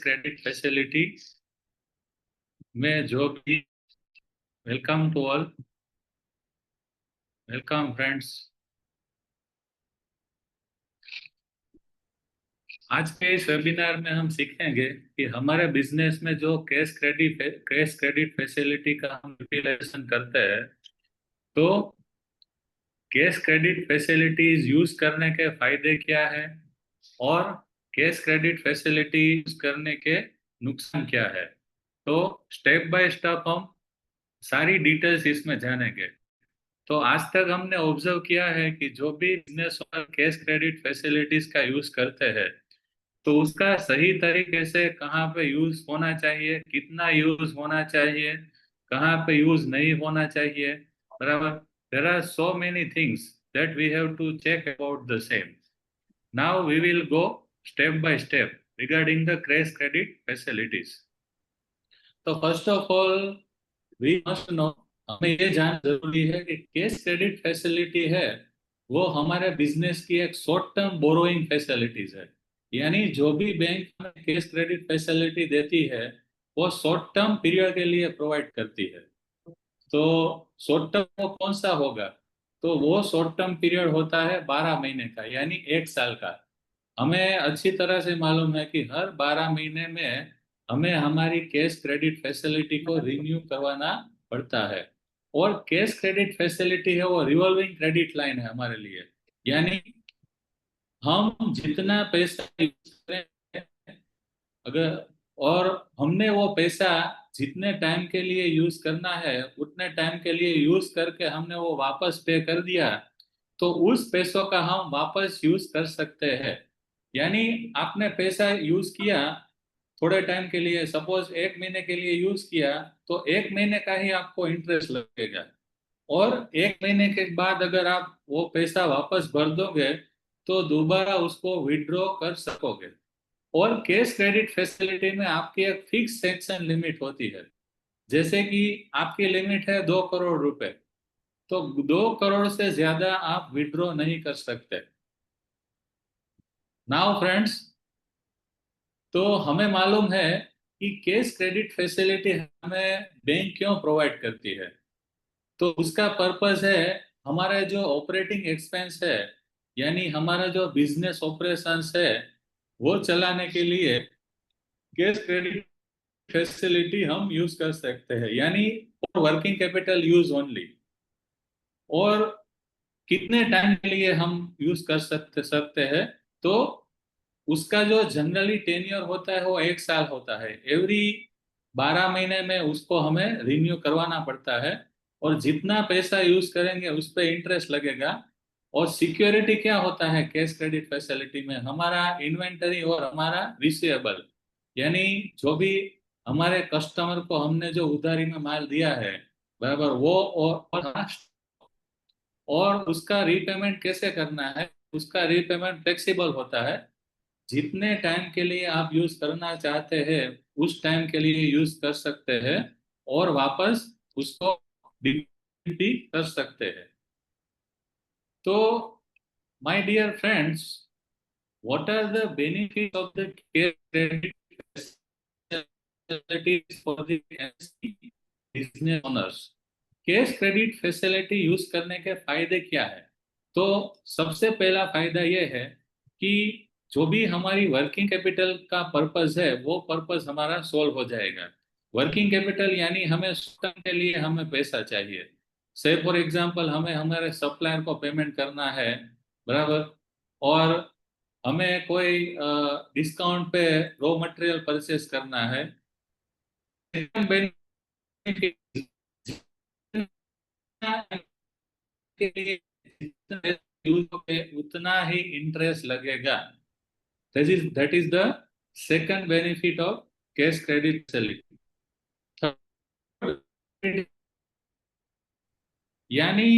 Credit facility में जो भी welcome to all, welcome friends. आज के इस वेबिनार में हम सीखेंगे कि हमारे बिजनेस में जो कैश क्रेडिट फैसिलिटी का हम यूटिलाइजेशन करते हैं, तो कैश क्रेडिट फैसिलिटीज यूज करने के फायदे क्या है और कैश क्रेडिट फैसिलिटी यूज करने के नुकसान क्या है। तो स्टेप बाय स्टेप हम सारी डिटेल्स इसमें जानेंगे। तो आज तक हमने ऑब्जर्व किया है कि जो भी बिजनेस और कैश क्रेडिट फैसिलिटीज का यूज करते हैं, तो उसका सही तरीके से कहाँ पे यूज होना चाहिए, कितना यूज होना चाहिए, कहाँ पे यूज नहीं होना चाहिए, बराबर। There are so many things that we have to check about the same. Now we will go step by step regarding the cash credit facilities. तो first of all we must know, हमें ये जानना जरूरी है कि cash credit facility है वो हमारे बिजनेस की एक शॉर्ट टर्म बोरोइंग फैसिलिटीज है। यानी जो भी बैंक हमें कैश क्रेडिट फैसिलिटी देती है वो शॉर्ट टर्म पीरियड के लिए प्रोवाइड करती है। तो शॉर्ट टर्म वो कौन सा होगा? तो वो शॉर्ट टर्म पीरियड होता है 12 महीने का, यानी 1 साल का। हमें अच्छी तरह से मालूम है कि हर 12 महीने में हमें हमारी कैश क्रेडिट फैसिलिटी को रिन्यू करवाना पड़ता है। और कैश क्रेडिट फैसिलिटी है वो रिवॉल्विंग क्रेडिट लाइन है हमारे लिए। यानी हम जितना पैसा यूज करें, अगर और हमने वो पैसा जितने टाइम के लिए यूज करना है उतने टाइम के लिए यूज करके हमने वो वापस पे कर दिया, तो उस पैसों का हम वापस यूज कर सकते हैं। यानी आपने पैसा यूज किया थोड़े टाइम के लिए, सपोज 1 महीने के लिए यूज किया, तो 1 महीने का ही आपको इंटरेस्ट लगेगा। और 1 महीने के बाद अगर आप वो पैसा वापस भर दोगे तो दोबारा उसको विड्रॉ कर सकोगे। और कैश क्रेडिट फैसिलिटी में आपकी एक फिक्स सेक्शन लिमिट होती है। जैसे कि आपकी लिमिट है 2 करोड़ रुपए, तो 2 करोड़ से ज्यादा आप विड्रॉ नहीं कर सकते। नाउ फ्रेंड्स, तो हमें मालूम है कि कैश क्रेडिट फैसिलिटी हमें बैंक क्यों प्रोवाइड करती है। तो उसका पर्पस है हमारे जो ऑपरेटिंग एक्सपेंस है, यानी हमारा जो बिजनेस ऑपरेशंस है वो चलाने के लिए कैश क्रेडिट फैसिलिटी हम यूज कर सकते हैं। यानी वर्किंग कैपिटल यूज ओनली। और कितने टाइम के लिए हम यूज कर सकते सकते हैं? तो उसका जो जनरली टेन्योर होता है वो 1 साल होता है। एवरी 12 महीने में उसको हमें रिन्यू करवाना पड़ता है। और जितना पैसा यूज करेंगे उस पर इंटरेस्ट लगेगा। और सिक्योरिटी क्या होता है कैश क्रेडिट फैसिलिटी में? हमारा इन्वेंटरी और हमारा रिसीवेबल, यानी जो भी हमारे कस्टमर को हमने जो उधारी में माल दिया है, बराबर, वो और उसका रीपेमेंट कैसे करना है? उसका रीपेमेंट फ्लेक्सिबल होता है। जितने टाइम के लिए आप यूज करना चाहते हैं उस टाइम के लिए यूज कर सकते हैं और वापस उसको डिलीट भी कर सकते हैं। तो my dear friends, what are the benefit of the credit facilities for the business owners? Cash credit facility use करने के फायदे क्या है? तो सबसे पहला फायदा यह है कि जो भी हमारी वर्किंग कैपिटल का पर्पस है वो पर्पस हमारा सोल्व हो जाएगा। वर्किंग कैपिटल यानी हमें स्वतः के लिए हमें पैसा चाहिए। से फॉर एग्जांपल हमें हमारे सप्लायर को पेमेंट करना है, बराबर, और हमें कोई डिस्काउंट पे रॉ मटेरियल परचेस करना है। बेनिफिट के लिए जितना यूज पे उतना ही इंटरेस्ट लगेगा। That is the second benefit of cash credit facility. यानी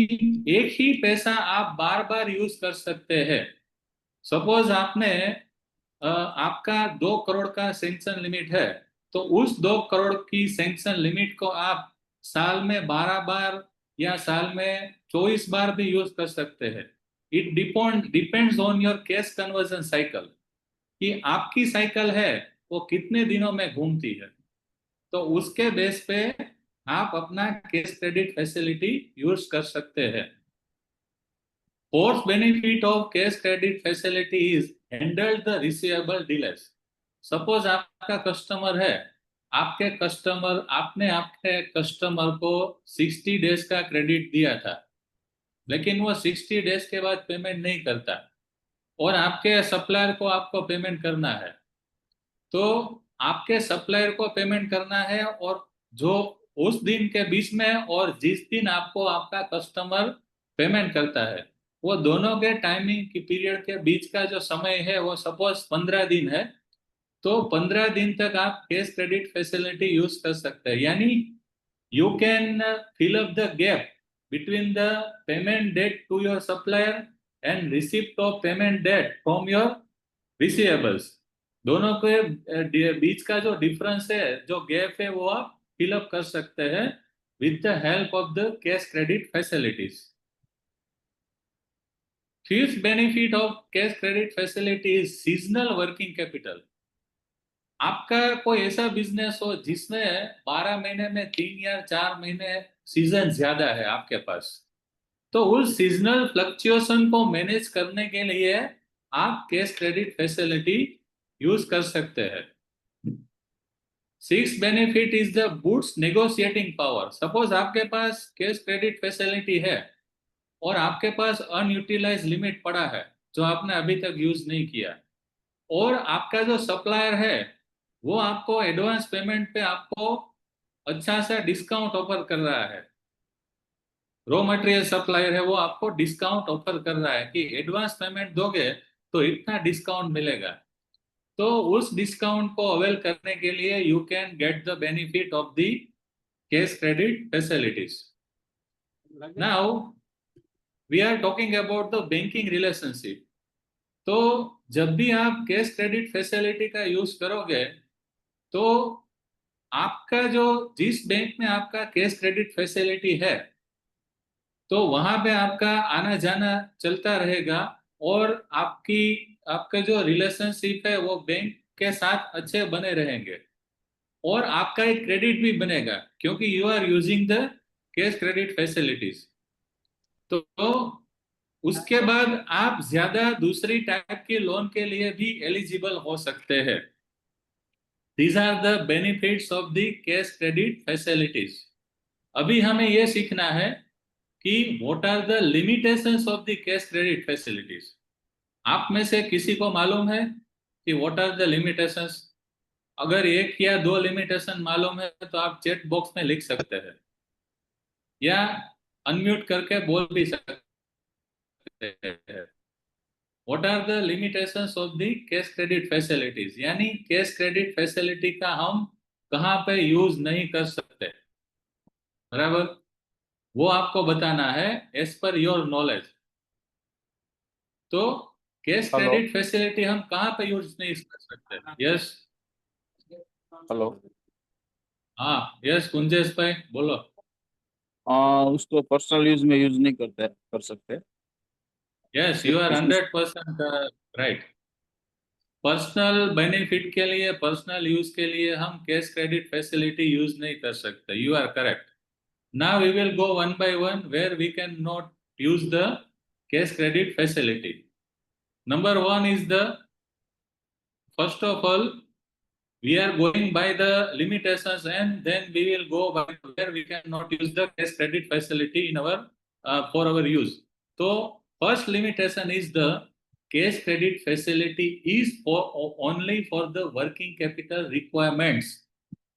एक ही पैसा आप बार बार यूज कर सकते हैं। सपोज आपने आपका 2 करोड़ का सैंक्शन लिमिट है, तो उस 2 करोड़ की सैंक्शन लिमिट को आप साल में 12 बार या साल में 24 बार भी यूज कर सकते हैं। It depends on your cash conversion cycle, कि आपकी साइकिल है वो कितने दिनों में घूमती है, तो उसके बेस पे आप अपना कैश क्रेडिट फैसिलिटी यूज कर सकते हैं। Fourth benefit of cash credit facility is handle the receivable delays. Suppose आपका कस्टमर है, आपने आपके कस्टमर को 60 डेज का क्रेडिट दिया था, लेकिन वो 60 डेज के बाद पेमेंट नहीं करता, और आपके सप्लायर को आपको पेमेंट करना है। तो आपके सप्लायर को पेमेंट करना है, और जो उस दिन के बीच में और जिस दिन आपको आपका कस्टमर पेमेंट करता है, वो दोनों के टाइमिंग की पीरियड के बीच का जो समय है वो सपोज 15 दिन है, तो 15 दिन तक आप कैश क्रेडिट फैसिलिटी यूज कर सकते हैं। यानी you can fill up the gap between the payment date to your supplier and receipt of payment date from your receivables। दोनों के बीच का जो डिफरेंस है, जो गैप है, वो आप फिल अप कर सकते हैं with the help of the cash credit facilities. Fifth benefit of cash credit facility is seasonal working capital. आपका कोई ऐसा बिजनेस हो जिसमें 12 महीने में 3 या 4 महीने सीजन ज्यादा है आपके पास, तो उस सीजनल फ्लक्चुएशन को मैनेज करने के लिए आप कैश क्रेडिट फैसिलिटी यूज कर सकते हैं। Six benefit is the boost negotiating power. Suppose आपके पास कैश क्रेडिट फैसिलिटी है और आपके पास अनयूटिलाइज लिमिट पड़ा है जो आपने अभी तक यूज नहीं किया, और आपका जो सप्लायर है वो आपको एडवांस पेमेंट पे आपको अच्छा सा डिस्काउंट ऑफर कर रहा है, रॉ मटेरियल सप्लायर है वो आपको डिस्काउंट ऑफर कर रहा है कि एडवांस पेमेंट दोगे तो इतना डिस्काउंट मिलेगा, तो उस डिस्काउंट को अवेल करने के लिए you can get the benefit of the cash credit facilities. Now we are talking about the banking relationship. तो जब भी आप कैश क्रेडिट फैसिलिटी का यूज करोगे, तो आपका जो जिस बैंक में आपका कैश क्रेडिट फैसिलिटी है, तो वहां पे आपका आना जाना चलता रहेगा, और आपका जो रिलेशनशिप है वो बैंक के साथ अच्छे बने रहेंगे, और आपका एक क्रेडिट भी बनेगा क्योंकि you are using the cash credit facilities. तो उसके बाद आप ज्यादा दूसरी टाइप के लोन के लिए भी एलिजिबल हो सकते हैं। These are the benefits of the cash credit facilities. अभी हमें यह सीखना है कि what are the limitations of the cash credit facilities. आप में से किसी को मालूम है कि व्हाट आर द लिमिटेशंस? अगर एक या दो लिमिटेशन मालूम है तो आप चैट बॉक्स में लिख सकते हैं, या अनम्यूट करके बोल भी सकते हैं। What are the limitations of the cash credit facilities, यानी कैश क्रेडिट फैसिलिटी का हम कहाँ पे यूज नहीं कर सकते, बराबर? वो आपको बताना है एज पर योर नॉलेज। तो कैश हेलो। क्रेडिट फैसिलिटी हम कहाँ पे यूज नहीं कर सकते? यस। हेलो। हाँ, यस कुंजेश भाई बोलो। उसको पर्सनल यूज में यूज नहीं कर सकते। यस, यू सिर्फ our business. 100% right. Personal benefit के लिए, पर्सनल यूज के लिए हम कैश क्रेडिट फैसिलिटी यूज नहीं कर सकते। You are correct. Now we will go one by one where we can not use the cash credit facility. Number one is the, first of all we are going by the limitations, and then we will go by where we cannot use the cash credit facility in our for our use. So first limitation is the cash credit facility is for only for the working capital requirements.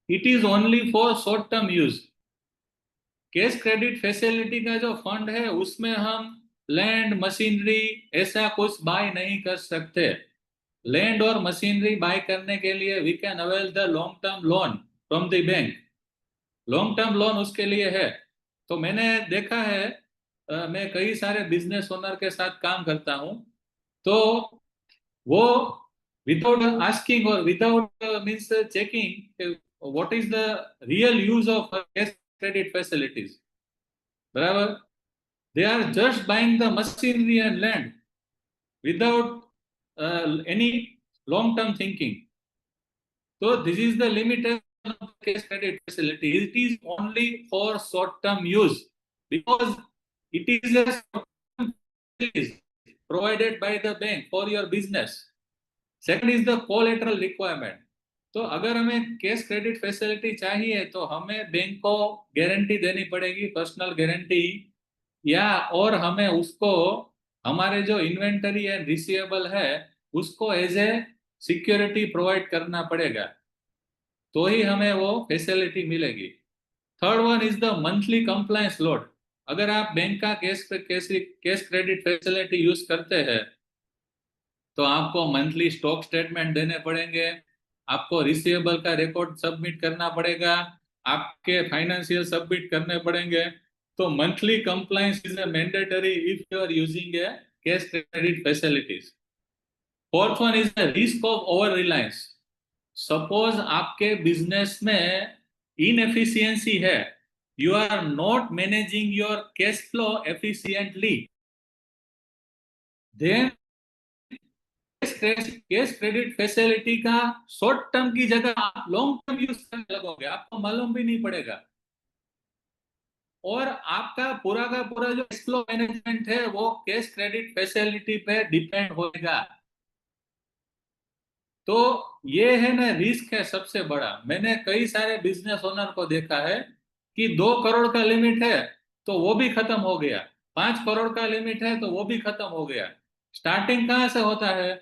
It is only for short term use. Cash credit facility का जो fund है उसमें हम land machinery ऐसा कुछ bye नहीं कर सकते। लैंड और मशीनरी बाय करने के लिए we can avail the long term loan from the bank. Long term loan उसके लिए है। तो मैंने देखा है, मैं कई सारे बिजनेस ओनर के साथ काम करता हूं, तो वो विदाउट आस्किंग और without means checking what is the real use of cash credit facilities, बराबर, they are just buying the machinery and land without any long term thinking। तो this is the limitation of cash credit facility. It is only for short term use because it is a provided by the bank for your business. Second is the collateral requirement. तो अगर हमें cash credit facility चाहिए तो हमें bank को guarantee देनी पड़ेगी, personal guarantee, या और हमें उसको हमारे जो इन्वेंटरी एंड रिसीवेबल है उसको एज ए सिक्योरिटी प्रोवाइड करना पड़ेगा, तो ही हमें वो फैसिलिटी मिलेगी. Third one is the monthly compliance load. अगर आप बैंक का कैश क्रेडिट फैसिलिटी यूज करते हैं तो आपको मंथली स्टॉक स्टेटमेंट देने पड़ेंगे, आपको रिसीवेबल का रिकॉर्ड सबमिट करना पड़ेगा, आपके फाइनेंशियल सबमिट करने पड़ेंगे. तो monthly compliance is a mandatory if you are using a cash credit facilities. Fourth one is the risk of over reliance. Suppose आपके बिजनेस में इनएफिशिएंसी है, you are not managing your cash flow efficiently, then cash credit facility का short term की जगह आप long term use करने लगोगे, आपको मालूम भी नहीं पड़ेगा, और आपका पूरा का पूरा जो कैश फ्लो मैनेजमेंट है वो कैश क्रेडिट फैसिलिटी पे डिपेंड होगा. तो ये है ना रिस्क है सबसे बड़ा. मैंने कई सारे बिजनेस ओनर को देखा है कि 2 करोड़ का लिमिट है तो वो भी खत्म हो गया, 5 करोड़ का लिमिट है तो वो भी खत्म हो गया. स्टार्टिंग कहाँ से होता है?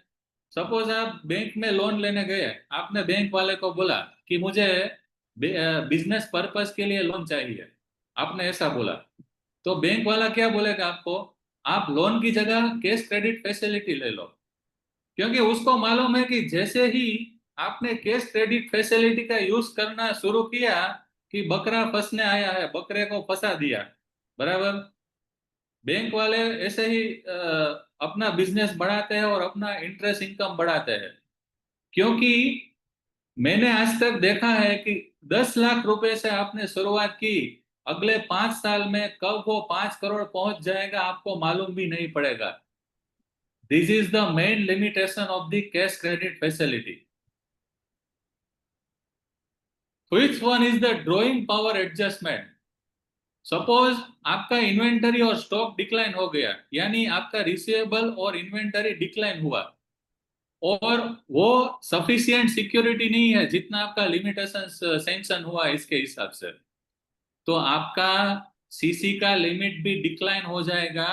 सपोज आप बैंक में लोन लेने गए, आपने बैंक वाले को बोला कि मुझे बिजनेस पर्पस के लिए लोन चाहिए, आपने ऐसा बोला, तो बैंक वाला क्या बोलेगा आपको? आप लोन की जगह कैश क्रेडिट फैसिलिटी ले लो, क्योंकि उसको मालूम है कि जैसे ही आपने कैश क्रेडिट फैसिलिटी का यूज करना शुरू किया कि बकरा फंसने आया है, बकरे को फंसा दिया. बराबर. बैंक वाले ऐसे ही अपना बिजनेस बढ़ाते हैं और अपना इंटरेस्ट इनकम बढ़ाते हैं, क्योंकि मैंने आज तक देखा है कि 10 लाख रुपए से आपने शुरुआत की, अगले 5 साल में कब वो 5 करोड़ पहुंच जाएगा आपको मालूम भी नहीं पड़ेगा. This is the main limitation of the cash credit facility. Which one is the drawing power adjustment? Suppose आपका इन्वेंटरी और स्टॉक डिक्लाइन हो गया, यानी आपका रिसीवेबल और इन्वेंटरी डिक्लाइन हुआ, और वो सफिशिएंट सिक्योरिटी नहीं है जितना आपका लिमिटेशन सैंक्शन हुआ इसके हिसाब से, तो आपका सीसी का लिमिट भी डिक्लाइन हो जाएगा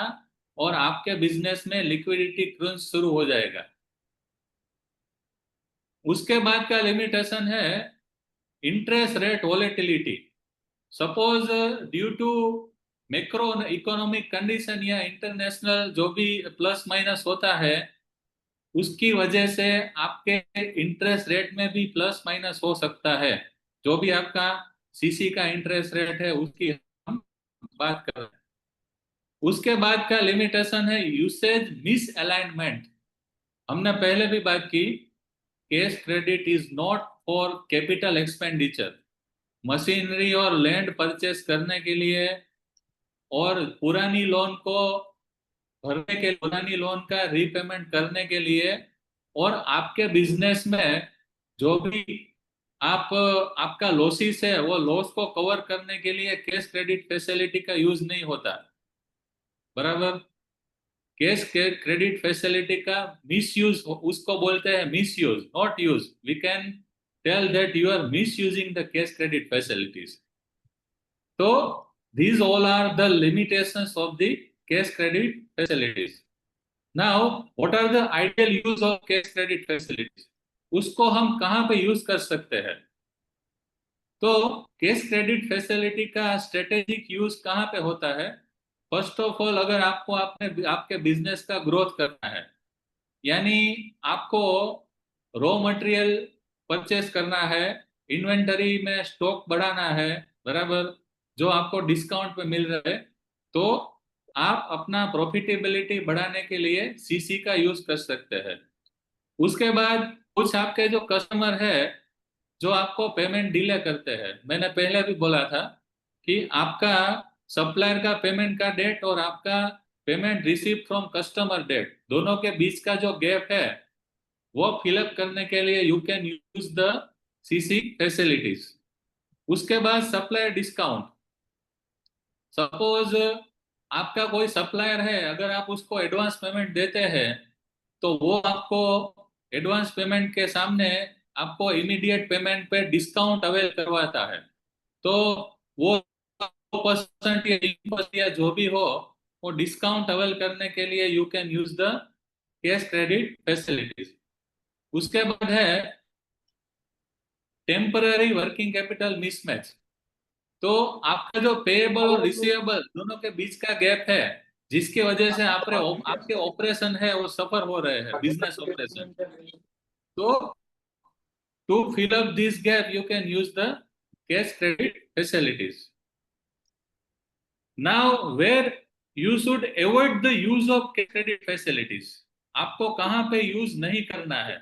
और आपके बिजनेस में लिक्विडिटी क्रंच शुरू हो जाएगा. उसके बाद का लिमिटेशन है interest rate volatility. Suppose due to macro economic condition या इंटरनेशनल जो भी प्लस माइनस होता है, उसकी वजह से आपके इंटरेस्ट रेट में भी प्लस माइनस हो सकता है. जो भी आपका सीसी का इंटरेस्ट रेट है उसकी हम बात कर रहे हैं. उसके बाद का लिमिटेशन है यूसेज मिस अलाइनमेंट. हमने पहले भी बात की, cash credit is not for capital expenditure. Machinery और लैंड परचेस करने के लिए और पुरानी लोन को भरने के, पुरानी लोन का रीपेमेंट करने के लिए, और आपके बिजनेस में जो भी आप आपका लॉसेस है वो लॉस को कवर करने के लिए कैश क्रेडिट फैसिलिटी का यूज नहीं होता. बराबर. कैश क्रेडिट फैसिलिटी का मिसयूज उसको बोलते हैं misuse, not use. We can tell that you are misusing the cash credit facilities. तो these all are the limitations of the cash credit facilities. Now, what are the ideal use of cash credit facilities? उसको हम कहाँ पे use कर सकते हैं? तो cash credit facility का स्ट्रेटेजिक यूज कहाँ पे होता है? फर्स्ट ऑफ ऑल, अगर आपको आपके बिजनेस का ग्रोथ करना है, यानी आपको रॉ मटेरियल परचेस करना है, इन्वेंटरी में स्टॉक बढ़ाना है, बराबर, जो आपको डिस्काउंट पे मिल रहा है, तो आप अपना प्रॉफिटेबिलिटी बढ़ाने के लिए सीसी का यूज कर सकते हैं. उसके बाद कुछ आपके जो कस्टमर है जो आपको पेमेंट डिले करते हैं, मैंने पहले भी बोला था कि आपका सप्लायर का पेमेंट का डेट और आपका payment receive from customer date, दोनों के बीच का जो गैप है वो फिलअप करने के लिए you can use the CC facilities. उसके बाद सप्लायर डिस्काउंट। सपोज आपका कोई सप्लायर है, अगर आप उसको एडवांस पेमेंट देते हैं तो वो आपको एडवांस पेमेंट के सामने आपको इमीडिएट पेमेंट पे डिस्काउंट अवेल करवाता है। तो वो 2% या 3% या जो भी हो, वो डिस्काउंट अवेल करने के लिए you can use the cash credit facilities. उसके बाद है टेम्पररी वर्किंग कैपिटल मिसमैच। तो आपका जो पेएबल और रिसीवेबल दोनों के बीच का गैप है, जिसकी वजह से आपके ऑपरेशन है वो सफर हो रहे हैं, बिजनेस ऑपरेशन। तो to fill up this gap you can use the cash credit facilities. Now where you should avoid the use of cash credit facilities. आपको कहाँ पे यूज नहीं करना है?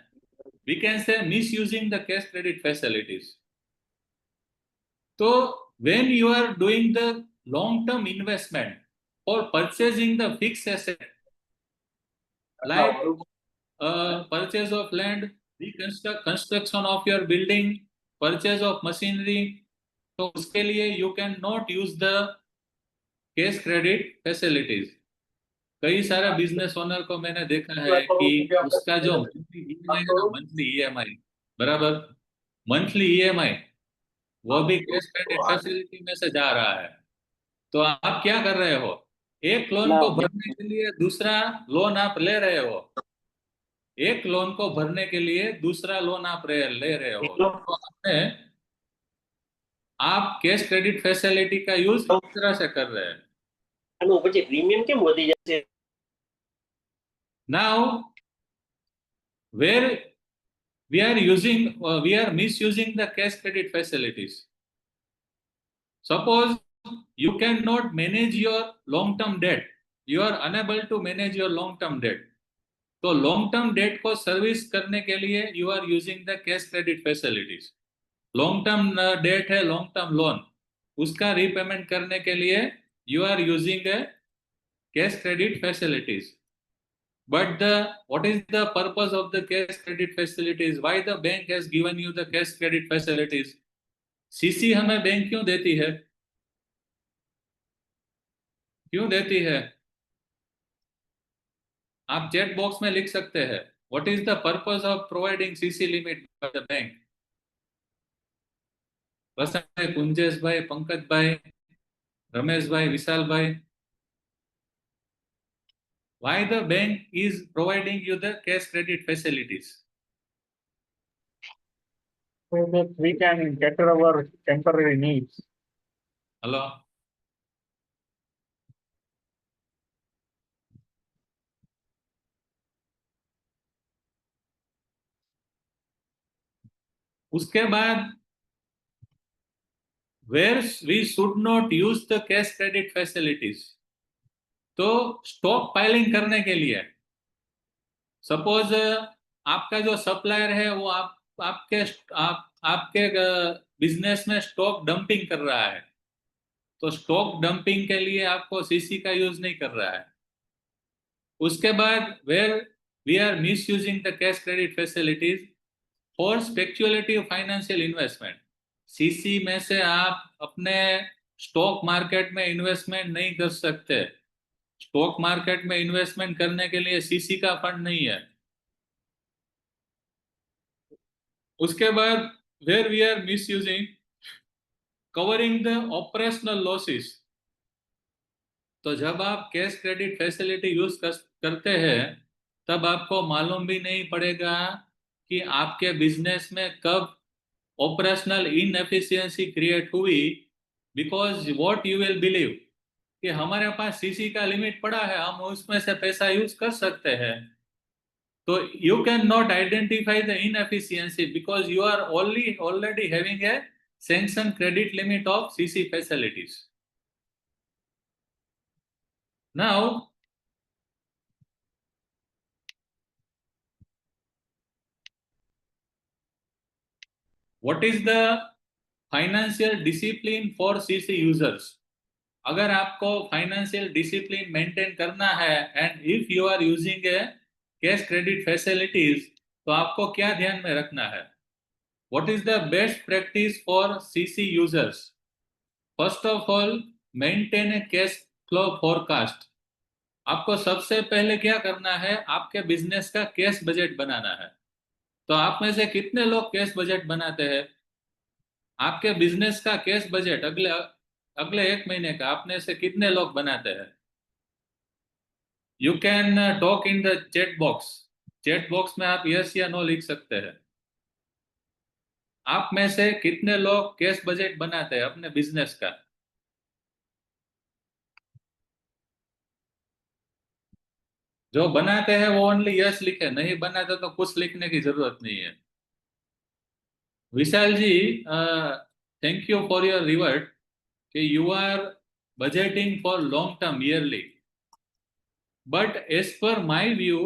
We can say misusing the cash credit facilities. So when you are doing the long-term investment or purchasing the fixed asset like purchase of land, construction of your building, purchase of machinery, तो उसके लिए you can not use the cash credit facilities। कई सारा business owner को मैंने देखा है कि उसका जो मंथली ईएमआई है ना, मंथली ईएमआई, बराबर, मंथली ईएमआई वो भी कैश क्रेडिट फैसिलिटी में से जा रहा है। तो आप क्या कर रहे हो? एक लोन को भरने के लिए दूसरा लोन आप ले रहे हो। एक लोन को भरने के लिए दूसरा लोन आप ले रहे हो। तो आप कैश क्रेडिट फैसिलिटी का यूज किस तरह से कर रहे हैं? प्रीमियम केम वधी जશે? Now where we are misusing the cash credit facilities. Suppose you cannot manage your long term debt, you are unable to manage your long term debt, तो लॉन्ग टर्म डेट को सर्विस करने के लिए you are using the cash credit facilities. Long term debt है, long term loan, उसका repayment करने के लिए you are using cash credit facilities. But the what is the purpose of the cash credit facilities? Why the bank has given you the cash credit facilities? CC हमें bank क्यों देती है? क्यों देती है? आप चैट बॉक्स में लिख सकते हैं, what is the purpose of providing CC limit by the bank? Vasantbhai, Kunjeshbhai, Pankajbhai, Rameshbhai, Vishalbhai, why the bank is providing you the cash credit facilities? So that we can cater our temporary needs. Hello, उसके बाद where we should not use the cash credit facilities, तो stock piling करने के लिए suppose आपका जो supplier है वो आपके बिजनेस में स्टॉक डंपिंग कर रहा है, तो स्टॉक डंपिंग के लिए आपको सीसी का यूज नहीं कर रहा है। उसके बाद where we are misusing the cash credit facilities for speculative financial investment. CC में से आप अपने स्टॉक मार्केट में इन्वेस्टमेंट नहीं कर सकते। स्टॉक मार्केट में इन्वेस्टमेंट करने के लिए सीसी का फंड नहीं है। उसके बाद where we are misusing covering the operational losses. तो जब आप कैश क्रेडिट फैसिलिटी यूज करते हैं तब आपको मालूम भी नहीं पड़ेगा कि आपके बिजनेस में कब ऑपरेशनल इनएफिशिएंसी क्रिएट हुई, because what you will believe कि हमारे पास सीसी का लिमिट पड़ा है, हम उसमें से पैसा यूज कर सकते हैं। तो you can not identify the inefficiency because you are already having a sanction credit limit of CC facilities. Now, what is the financial discipline for CC users? अगर आपको फाइनेंशियल डिसिप्लिन मेंटेन करना है and if you are using a cash credit facilities, तो आपको क्या ध्यान में रखना है? what is the best practice for CC users? First of all, maintain a cash flow forecast. आपको सबसे पहले क्या करना है, आपके बिजनेस का कैश बजट बनाना है। तो आप में से कितने लोग कैश बजट बनाते हैं? आपके बिजनेस का कैश बजट अगले अगले 1 महीने का आप में से कितने लोग बनाते हैं? You can talk in the chat box. Chat box में आप यस या नो लिख सकते हैं। आप में से कितने लोग कैश बजट बनाते हैं अपने बिजनेस का? जो बनाते हैं वो ओनली यस लिखे, नहीं बनाते तो कुछ लिखने की जरूरत नहीं है। Vishal ji, thank you for your revert कि you are budgeting for long term yearly, but as per my view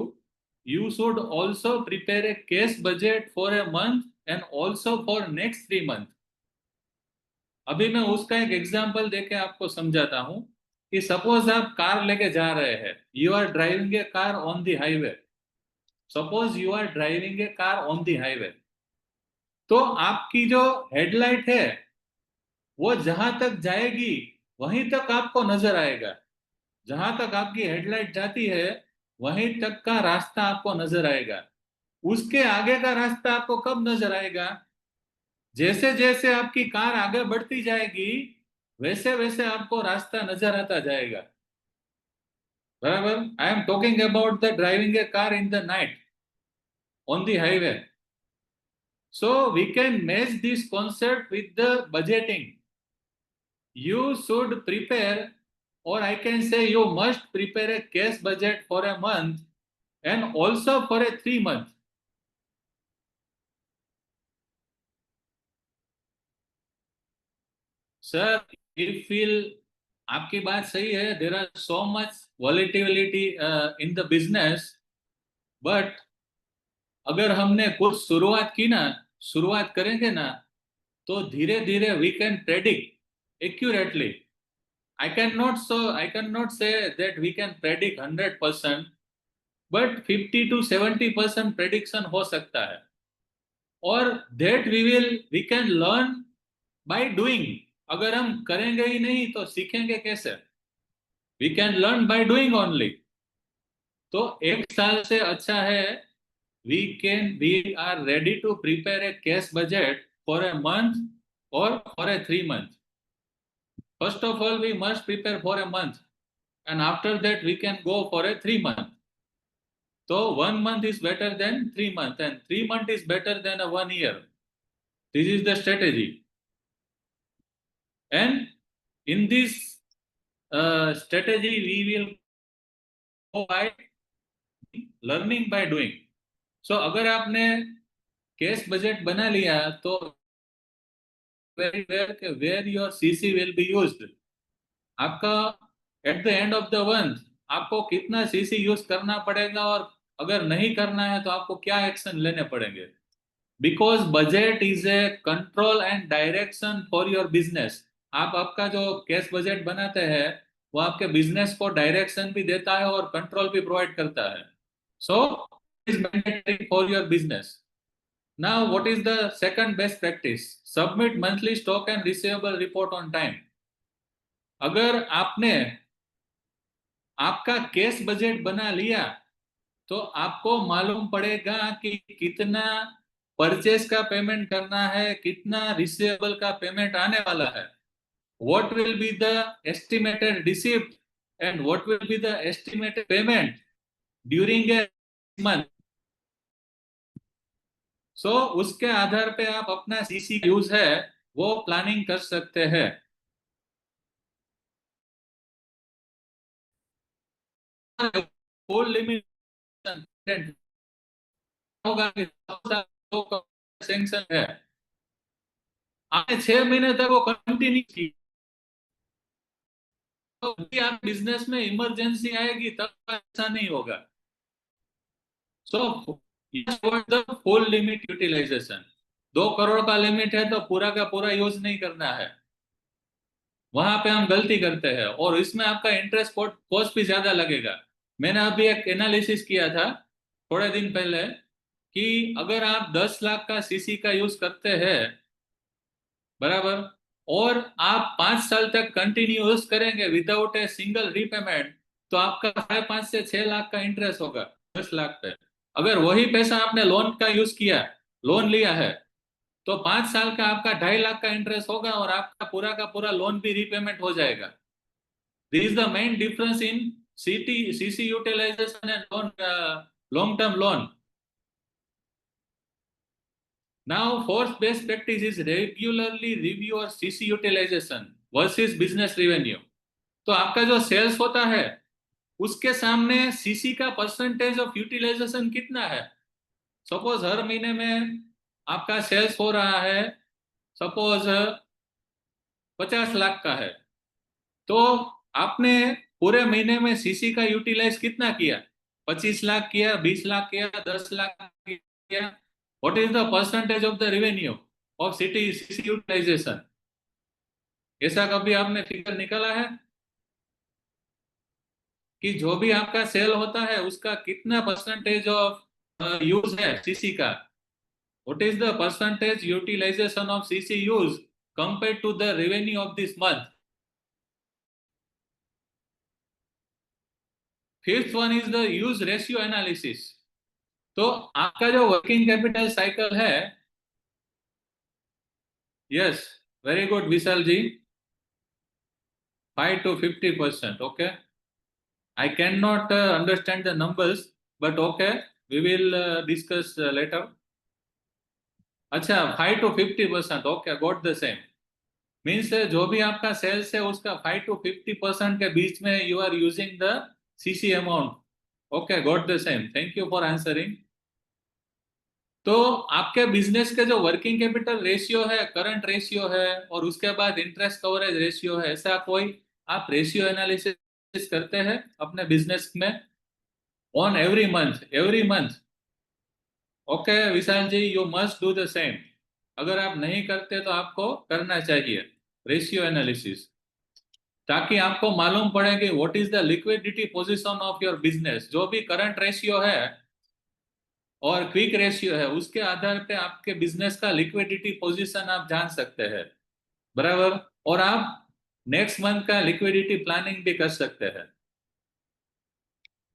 you should also prepare a cash budget for a month and also for next 3 months. अभी मैं उसका एक example देके आपको समझाता हूं कि सपोज आप कार लेके जा रहे हैं, you are driving a car on the highway. Suppose you are driving a car on the highway, तो आपकी जो हेडलाइट है वो जहां तक जाएगी वहीं तक आपको नजर आएगा। जहां तक आपकी हेडलाइट जाती है वहीं तक का रास्ता आपको नजर आएगा। उसके आगे का रास्ता आपको कब नजर आएगा? जैसे जैसे आपकी कार आगे बढ़ती जाएगी वैसे वैसे आपको रास्ता नजर आता जाएगा। बराबर? I am talking about the driving a car in the night on the highway. So we can match this concept with the budgeting. You should prepare, or I can say you must prepare a cash budget for a month and also for a 3 month. Sir, if feel आपकी बात सही है, there are so much volatility in the business, but अगर हमने कुछ शुरुआत करेंगे ना, तो धीरे धीरे we can predict accurately. I cannot say that we can predict 100%, but 50 to 70% prediction हो सकता है। और that we can learn by doing। अगर हम करेंगे ही नहीं तो सीखेंगे कैसे? We can learn by doing only। तो 1 साल से अच्छा है we are ready to prepare a cash budget for a month or for a 3 month। First of all, we must prepare for a month, and after that we can go for a 3 month। So 1 month is better than 3 months, and 3 months is better than a 1 year। This is the strategy, and in this strategy we will go by learning by doing। So अगर आपने cash budget बना लिया तो very well where your CC will be used। आपका at the end of the month आपको कितना CC use करना पड़ेगा, और अगर नहीं करना है तो आपको क्या एक्शन लेने पड़ेंगे। Because budget is a control and direction for your business. आप आपका जो कैश बजट बनाते हैं वो आपके बिजनेस को डायरेक्शन भी देता है और कंट्रोल भी प्रोवाइड करता है। So is mandatory for your business. Now what is the second best practice? Submit monthly stock and receivable report on time. अगर आपने आपका कैश बजट बना लिया तो आपको मालूम पड़ेगा कि कितना परचेस का पेमेंट करना है, कितना रिसीवेबल का पेमेंट आने वाला है। What will be the estimated receipt and what will be the estimated payment during a month. So उसके आधार पे आप अपना सीसी यूज है वो प्लानिंग कर सकते हैं। फुल लिमिट होगा कि सैंक्शन है, आपने 6 महीने तक वो कंटिन्यू की, तो भी आप बिजनेस में इमरजेंसी आएगी तब ऐसा नहीं होगा। So full limit utilization. 2 crore का लिमिट है तो पूरा का पूरा यूज नहीं करना है, वहां पे हम गलती करते हैं और इसमें आपका इंटरेस्ट कॉस्ट भी ज्यादा लगेगा। मैंने अभी एक एनालिसिस किया था थोड़े दिन पहले कि अगर आप 10 लाख का सीसी का यूज करते हैं, बराबर, और आप 5 साल तक कंटिन्यू यूज करेंगे विदाउट ए सिंगल रीपेमेंट, तो आपका 5.5 से 6 लाख का इंटरेस्ट होगा 10 लाख पे। अगर वही पैसा आपने लोन का यूज किया, लोन लिया है, तो 5 साल का आपका 2.5 लाख का इंटरेस्ट होगा और आपका पूरा का पूरा लोन भी रीपेमेंट हो जाएगा। This is the main difference in CC utilization and loan, long term loan. Now, fourth best practice is regularly review your CC utilization versus business revenue. तो आपका जो सेल्स होता है उसके सामने सीसी का परसेंटेज ऑफ यूटिलाइजेशन कितना है। सपोज हर महीने में आपका सेल्स हो रहा है, सपोज 50 लाख का है, तो आपने पूरे महीने में सीसी का यूटिलाइज कितना किया, 25 लाख किया, 20 लाख किया, 10 लाख किया। What is the percentage of the revenue of CC utilization? ऐसा कभी आपने फिगर निकाला है कि जो भी आपका सेल होता है उसका कितना परसेंटेज ऑफ यूज है सीसी का? What is the percentage utilization of CC use compare to the revenue of this month? Fifth one is the use ratio analysis. तो आपका जो वर्किंग कैपिटल साइकिल है, yes, very good Vishal ji, 5 to 50%, okay. I cannot understand the numbers, but okay, we will discuss later. अच्छा, 5 to 50%, okay, got the same. Means जो भी आपका sales है उसका 5 to 50% के बीच में you are using the CC amount. Okay, got the same, thank you for answering. तो आपके बिजनेस के जो वर्किंग कैपिटल रेशियो है, करंट रेशियो है, और उसके बाद इंटरेस्ट कवरेज रेशियो है, ऐसा कोई आप रेशियो एनालिसिस करते हैं अपने बिजनेस में on every month? Okay Vishal ji, you must do the same. अगर आप नहीं करते तो आपको करना चाहिए रेशियो एनालिसिस, ताकि आपको मालूम पड़े कि what is the liquidity position of your business. जो भी करंट रेशियो है और क्विक रेशियो है, उसके आधार पे आपके बिजनेस का लिक्विडिटी पोजीशन आप जान सकते हैं, बराबर, और आप नेक्स्ट मंथ का लिक्विडिटी प्लानिंग भी कर सकते हैं।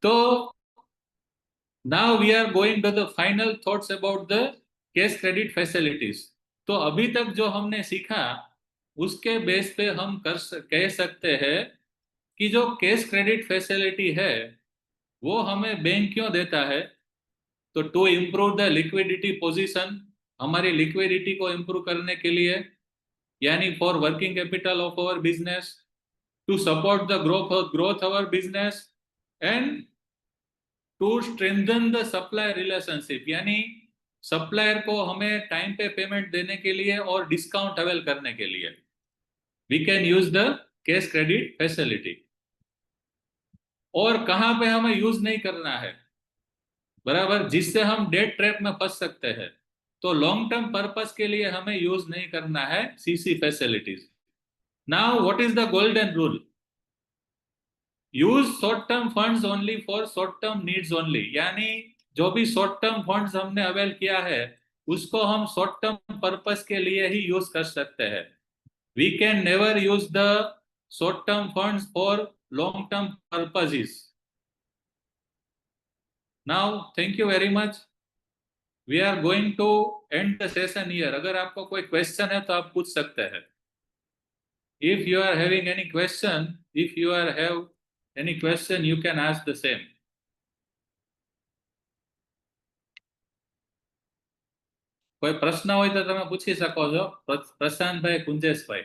तो now we are going to the final thoughts about the cash credit facilities. तो अभी तक जो हमने सीखा उसके बेस पे हम कह सकते हैं कि जो कैश क्रेडिट फैसिलिटी है वो हमें बैंक क्यों देता है। तो to improve the liquidity position, हमारी लिक्विडिटी को इम्प्रूव करने के लिए, यानी for working capital of our business, to support the growth our business, and to strengthen the supply relationship, यानी सप्लायर को हमें टाइम पे पेमेंट देने के लिए और डिस्काउंट अवेल करने के लिए we can use the cash credit facility. और कहां पे हमें यूज नहीं करना है, बराबर, जिससे हम डेट ट्रैप में फंस सकते हैं, तो लॉन्ग टर्म पर्पस के लिए हमें यूज नहीं करना है CC facilities. Now what is the golden rule? Use short term funds only for short term needs only, यानी जो भी शॉर्ट टर्म फंड्स हमने अवेल किया है उसको हम शॉर्ट टर्म पर्पस के लिए ही यूज कर सकते हैं। We can never use the short term funds for long term purposes. Now thank you very much, we are going to end the session here. अगर आपको कोई क्वेश्चन है तो आप पूछ सकते हैं। If you are having any question, if you are have any question you can ask the same. કોઈ પ્રશ્ન હોય તો તમે પૂછી શકો છો પ્રશાંતભાઈ, કુંજેશભાઈ।